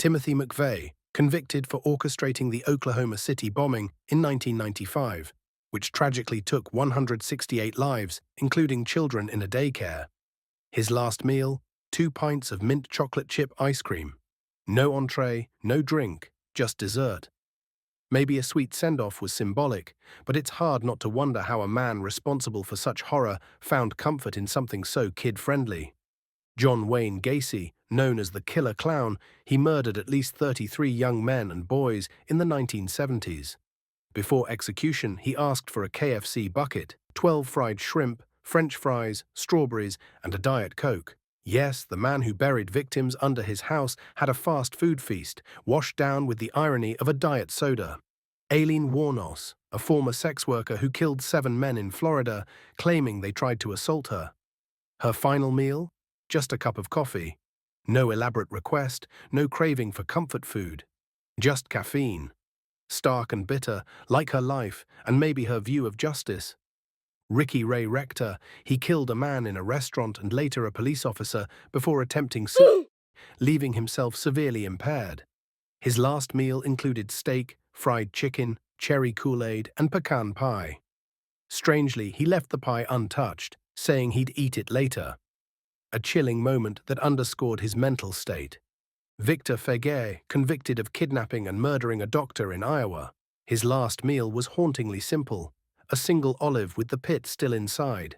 Timothy McVeigh, convicted for orchestrating the Oklahoma City bombing in 1995, which tragically took 168 lives, including children in a daycare. His last meal, 2 pints of mint chocolate chip ice cream. No entree, no drink, just dessert. Maybe a sweet send-off was symbolic, but it's hard not to wonder how a man responsible for such horror found comfort in something so kid-friendly. John Wayne Gacy, known as the Killer Clown, he murdered at least 33 young men and boys in the 1970s. Before execution, he asked for a KFC bucket, 12 fried shrimp, French fries, strawberries, and a Diet Coke. Yes, the man who buried victims under his house had a fast food feast, washed down with the irony of a diet soda. Aileen Wuornos, a former sex worker who killed 7 men in Florida, claiming they tried to assault her. Her final meal? Just a cup of coffee. No elaborate request, no craving for comfort food. Just caffeine. Stark and bitter, like her life, and maybe her view of justice. Ricky Ray Rector, he killed a man in a restaurant and later a police officer before attempting suicide, leaving himself severely impaired. His last meal included steak, fried chicken, cherry Kool-Aid, and pecan pie. Strangely, he left the pie untouched, saying he'd eat it later. A chilling moment that underscored his mental state. Victor Feguer, convicted of kidnapping and murdering a doctor in Iowa. His last meal was hauntingly simple, a single olive with the pit still inside.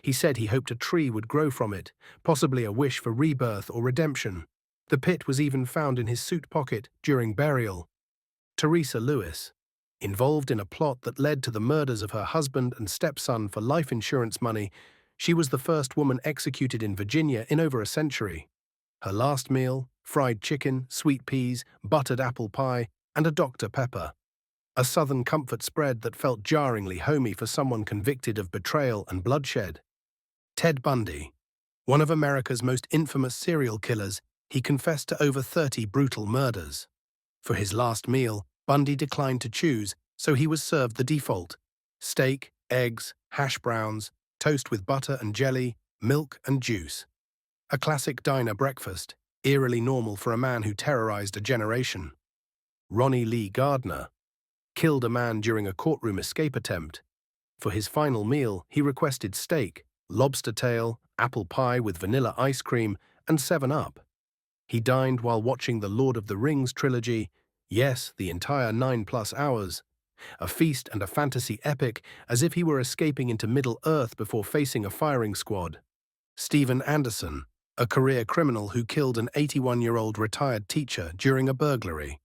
He said he hoped a tree would grow from it, possibly a wish for rebirth or redemption. The pit was even found in his suit pocket during burial. Teresa Lewis, involved in a plot that led to the murders of her husband and stepson for life insurance money, she was the first woman executed in Virginia in over a century. Her last meal, fried chicken, sweet peas, buttered apple pie, and a Dr. Pepper. A Southern comfort spread that felt jarringly homey for someone convicted of betrayal and bloodshed. Ted Bundy, one of America's most infamous serial killers, he confessed to over 30 brutal murders. For his last meal, Bundy declined to choose, so he was served the default: steak, eggs, hash browns, toast with butter and jelly, milk and juice. A classic diner breakfast, eerily normal for a man who terrorized a generation. Ronnie Lee Gardner killed a man during a courtroom escape attempt. For his final meal, he requested steak, lobster tail, apple pie with vanilla ice cream, and 7-Up. He dined while watching the Lord of the Rings trilogy, yes, the entire 9+ hours. A feast and a fantasy epic, as if he were escaping into Middle-earth before facing a firing squad. Steven Anderson, a career criminal who killed an 81-year-old retired teacher during a burglary.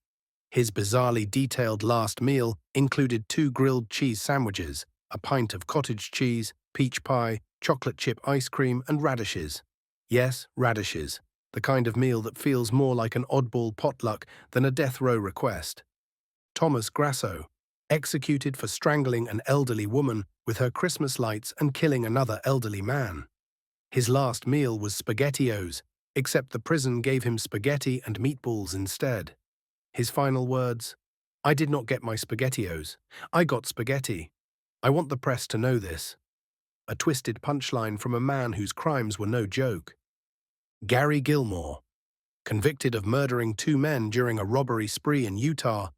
His bizarrely detailed last meal included 2 grilled cheese sandwiches, a pint of cottage cheese, peach pie, chocolate chip ice cream, and radishes. Yes, radishes, the kind of meal that feels more like an oddball potluck than a death row request. Thomas Grasso, executed for strangling an elderly woman with her Christmas lights and killing another elderly man. His last meal was SpaghettiOs, except the prison gave him spaghetti and meatballs instead. His final words: "I did not get my SpaghettiOs. I got spaghetti. I want the press to know this." A twisted punchline from a man whose crimes were no joke. Gary Gilmore, convicted of murdering 2 men during a robbery spree in Utah,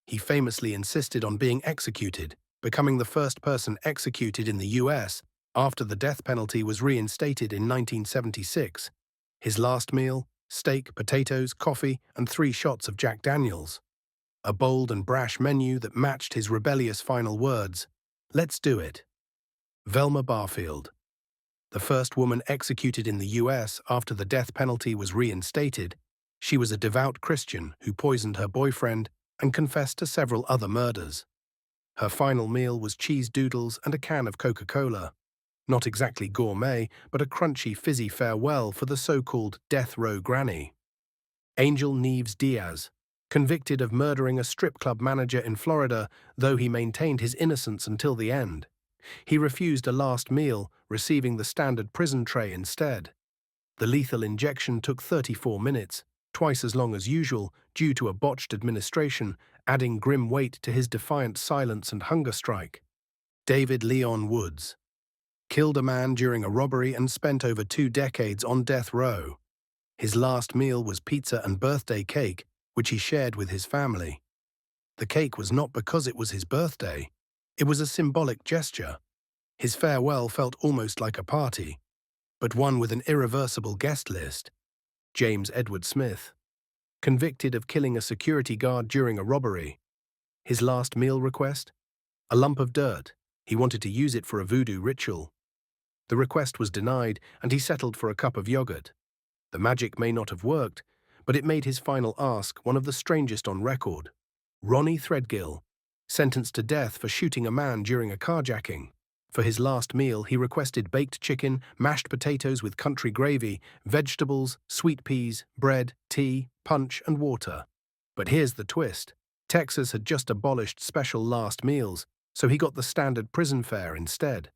he famously insisted on being executed, becoming the first person executed in the U.S. after the death penalty was reinstated in 1976. His last meal: steak, potatoes, coffee, and 3 shots of Jack Daniels. A bold and brash menu that matched his rebellious final words: "Let's do it." Velma Barfield, the first woman executed in the U.S. after the death penalty was reinstated, she was a devout Christian who poisoned her boyfriend and confessed to several other murders. Her final meal was cheese doodles and a can of Coca-Cola. Not exactly gourmet, but a crunchy, fizzy farewell for the so-called death row granny. Angel Neves Diaz, convicted of murdering a strip club manager in Florida, though he maintained his innocence until the end. He refused a last meal, receiving the standard prison tray instead. The lethal injection took 34 minutes, twice as long as usual, due to a botched administration, adding grim weight to his defiant silence and hunger strike. David Leon Woods killed a man during a robbery and spent over 2 decades on death row. His last meal was pizza and birthday cake, which he shared with his family. The cake was not because it was his birthday. It was a symbolic gesture. His farewell felt almost like a party, but one with an irreversible guest list. James Edward Smith, convicted of killing a security guard during a robbery. His last meal request? A lump of dirt. He wanted to use it for a voodoo ritual. The request was denied, and he settled for a cup of yogurt. The magic may not have worked, but it made his final ask one of the strangest on record. Ronnie Threadgill, sentenced to death for shooting a man during a carjacking. For his last meal, he requested baked chicken, mashed potatoes with country gravy, vegetables, sweet peas, bread, tea, punch, and water. But here's the twist. Texas had just abolished special last meals, so he got the standard prison fare instead.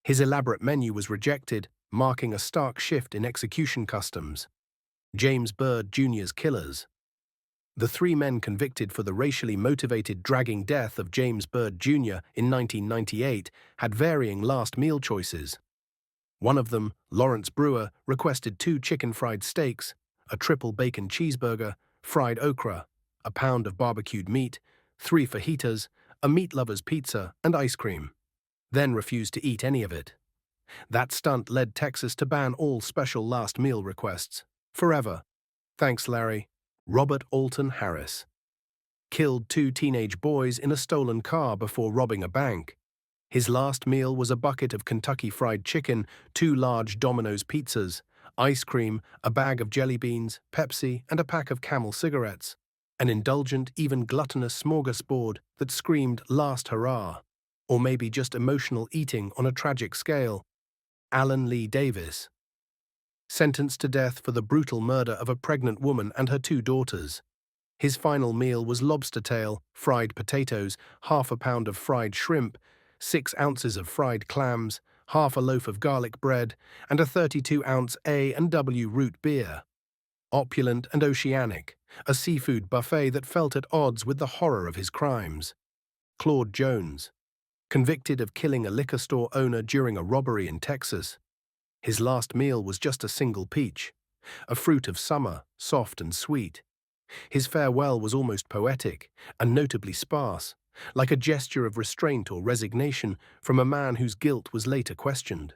His elaborate menu was rejected, marking a stark shift in execution customs. James Byrd Jr.'s killers. The three men convicted for the racially motivated dragging death of James Byrd Jr. in 1998 had varying last meal choices. One of them, Lawrence Brewer, requested 2 chicken fried steaks, a triple bacon cheeseburger, fried okra, a pound of barbecued meat, 3 fajitas, a meat lover's pizza, and ice cream, then refused to eat any of it. That stunt led Texas to ban all special last meal requests. Forever. Thanks, Larry. Robert Alton Harris killed 2 teenage boys in a stolen car before robbing a bank. His last meal was a bucket of Kentucky Fried Chicken, 2 large Domino's pizzas, ice cream, a bag of jelly beans, Pepsi, and a pack of Camel cigarettes. An indulgent, even gluttonous smorgasbord that screamed "Last hurrah," or maybe just emotional eating on a tragic scale. Alan Lee Davis, sentenced to death for the brutal murder of a pregnant woman and her 2 daughters. His final meal was lobster tail, fried potatoes, half a pound of fried shrimp, 6 ounces of fried clams, half a loaf of garlic bread, and a 32-ounce A&W root beer. Opulent and oceanic, a seafood buffet that felt at odds with the horror of his crimes. Claude Jones, convicted of killing a liquor store owner during a robbery in Texas. His last meal was just a single peach, a fruit of summer, soft and sweet. His farewell was almost poetic and notably sparse, like a gesture of restraint or resignation from a man whose guilt was later questioned.